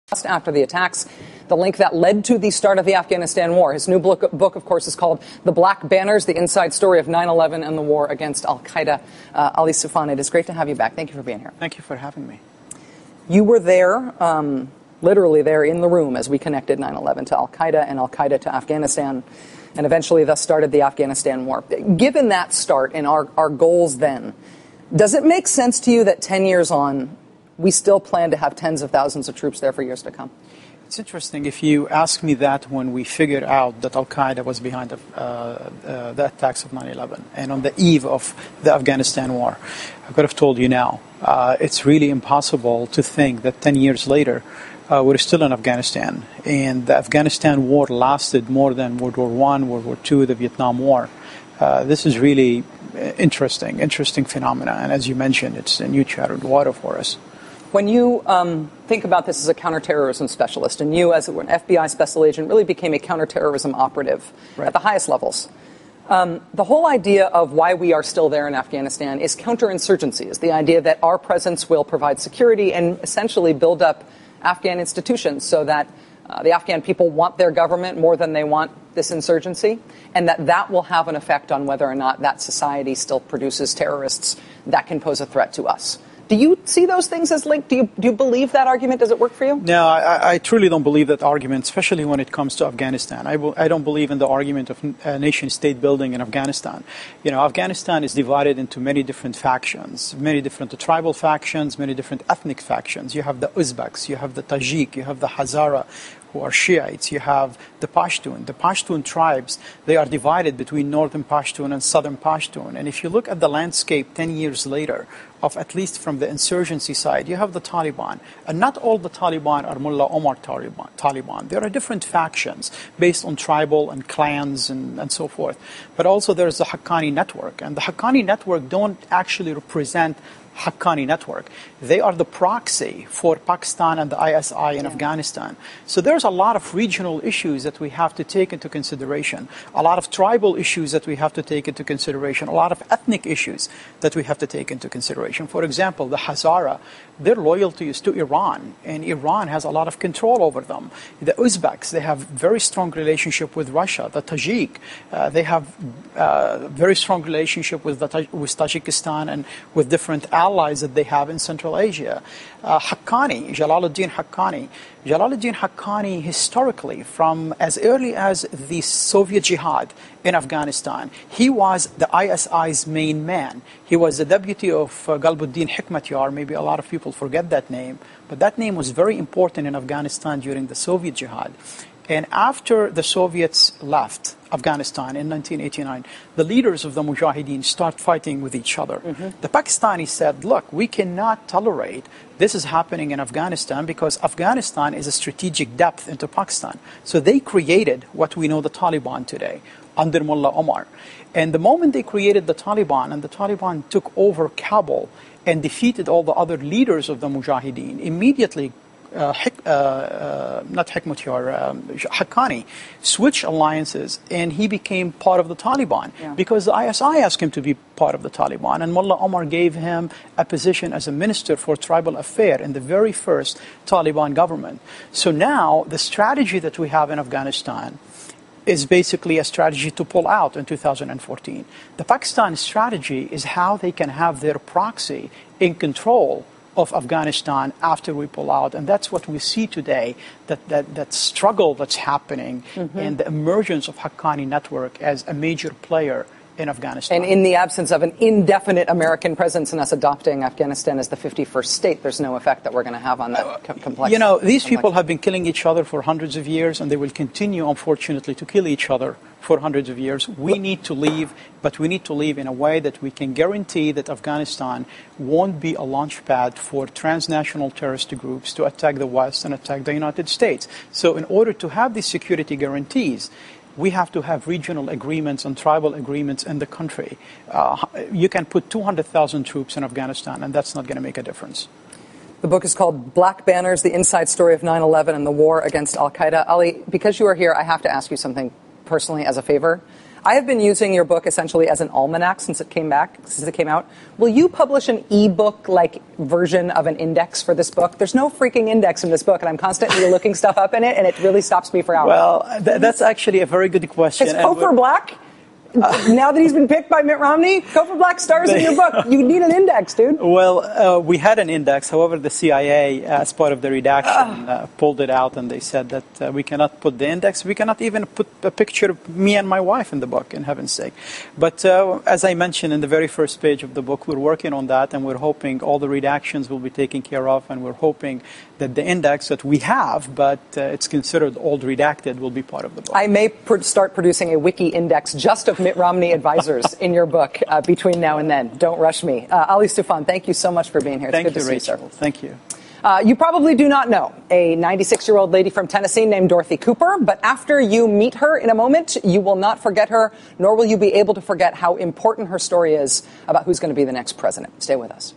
Just after the attacks, the link that led to the start of the Afghanistan war. His new book, of course, is called The Black Banners, The Inside Story of 9/11 and the War Against Al-Qaeda. Ali Soufan, it is great to have you back. Thank you for being here. Thank you for having me. You were there, literally there in the room as we connected 9/11 to Al-Qaeda and Al-Qaeda to Afghanistan, and eventually thus started the Afghanistan war. Given that start and our goals then, does it make sense to you that 10 years on, we still plan to have tens of thousands of troops there for years to come? It's interesting. If you asked me that when we figured out that Al-Qaeda was behind the attacks of 9/11 and on the eve of the Afghanistan war, I could have told you now. It's really impossible to think that 10 years later, we're still in Afghanistan. And the Afghanistan war lasted more than World War I, World War II, the Vietnam War. This is really interesting phenomena. And as you mentioned, it's a new charted water for us. When you think about this as a counterterrorism specialist, and you as an FBI special agent really became a counterterrorism operative at the highest levels, the whole idea of why we are still there in Afghanistan is counterinsurgency, is the idea that our presence will provide security and essentially build up Afghan institutions so that the Afghan people want their government more than they want this insurgency, and that will have an effect on whether or not that society still produces terrorists that can pose a threat to us. Do you see those things as linked? Do you believe that argument? Does it work for you? No, I truly don't believe that argument, especially when it comes to Afghanistan. I don't believe in the argument of nation-state building in Afghanistan. You know, Afghanistan is divided into many different factions, many different tribal factions, many different ethnic factions. You have the Uzbeks, you have the Tajik, you have the Hazara, who are Shiites. You have the Pashtun. The Pashtun tribes, they are divided between northern Pashtun and southern Pashtun. And if you look at the landscape 10 years later, of at least from the insurgency side, you have the Taliban. And not all the Taliban are Mullah Omar Taliban. There are different factions based on tribal and clans and so forth. But also there's the Haqqani network. And the Haqqani network don't actually represent Haqqani network. They are the proxy for Pakistan and the ISI in Afghanistan. So there's a lot of regional issues that we have to take into consideration, a lot of tribal issues that we have to take into consideration, a lot of ethnic issues that we have to take into consideration. For example, the Hazara, their loyalty is to Iran, and Iran has a lot of control over them. The Uzbeks, they have very strong relationship with Russia. The Tajik, they have very strong relationship with Tajikistan and with different allies that they have in Central Asia. Haqqani, Jalaluddin Haqqani. Jalaluddin Haqqani, historically, from as early as the Soviet jihad in Afghanistan, he was the ISI's main man. He was the deputy of Galbuddin Hikmatyar. Maybe a lot of people forget that name, but that name was very important in Afghanistan during the Soviet jihad. And after the Soviets left Afghanistan in 1989, the leaders of the Mujahideen start fighting with each other. The Pakistanis said, look, we cannot tolerate this is happening in Afghanistan because Afghanistan is a strategic depth into Pakistan. So they created what we know the Taliban today under Mullah Omar. And the moment they created the Taliban and the Taliban took over Kabul and defeated all the other leaders of the Mujahideen, immediately Haqqani switched alliances and he became part of the Taliban because the ISI asked him to be part of the Taliban, and Mullah Omar gave him a position as a minister for tribal affairs in the very first Taliban government. So now the strategy that we have in Afghanistan is basically a strategy to pull out in 2014. The Pakistan strategy is how they can have their proxy in control of Afghanistan after we pull out. And that's what we see today, that struggle that's happening and the emergence of Haqqani network as a major player in Afghanistan. And in the absence of an indefinite American presence and us adopting Afghanistan as the 51st state, there's no effect that we're going to have on that complex. You know, these people have been killing each other for hundreds of years, and they will continue, unfortunately, to kill each other for hundreds of years. We need to leave, but we need to leave in a way that we can guarantee that Afghanistan won't be a launch pad for transnational terrorist groups to attack the West and attack the United States. So in order to have these security guarantees, we have to have regional agreements and tribal agreements in the country. You can put 200,000 troops in Afghanistan, and that's not going to make a difference. The book is called Black Banners, The Inside Story of 9/11 and the War Against Al-Qaeda. Ali, because you are here, I have to ask you something personally as a favor. I have been using your book essentially as an almanac since it came out. Will you publish an ebook-like version of an index for this book? There's no freaking index in this book, and I'm constantly looking stuff up in it, and it really stops me for hours. Well, that's actually a very good question. Is Cofer Black? Now that he's been picked by Mitt Romney, Cofer Black stars in your book. You need an index, dude. Well, we had an index. However, the CIA, as part of the redaction, pulled it out, and they said that we cannot put the index. We cannot even put a picture of me and my wife in the book, in heaven's sake. But as I mentioned in the very first page of the book, we're working on that, and we're hoping all the redactions will be taken care of, and we're hoping that the index that we have, but it's considered old redacted, will be part of the book. I may start producing a wiki index just of Mitt Romney advisors in your book between now and then. Don't rush me. Ali Stufan, thank you so much for being here. It's Thank good you, to see Rachel. you, sir. Thank you. You probably do not know a 96-year-old lady from Tennessee named Dorothy Cooper, but after you meet her in a moment, you will not forget her, nor will you be able to forget how important her story is about who's going to be the next president. Stay with us.